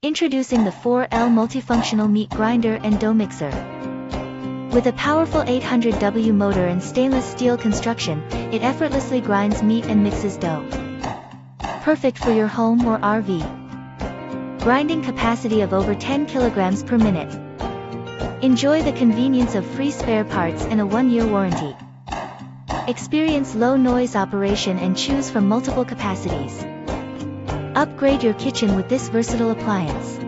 Introducing the 4L Multifunctional Meat Grinder and Dough Mixer. With a powerful 800W motor and stainless steel construction, it effortlessly grinds meat and mixes dough. Perfect for your home or RV. Grinding capacity of over 10 kilograms per minute. Enjoy the convenience of free spare parts and a 1-year warranty. Experience low-noise operation and choose from multiple capacities. Upgrade your kitchen with this versatile appliance.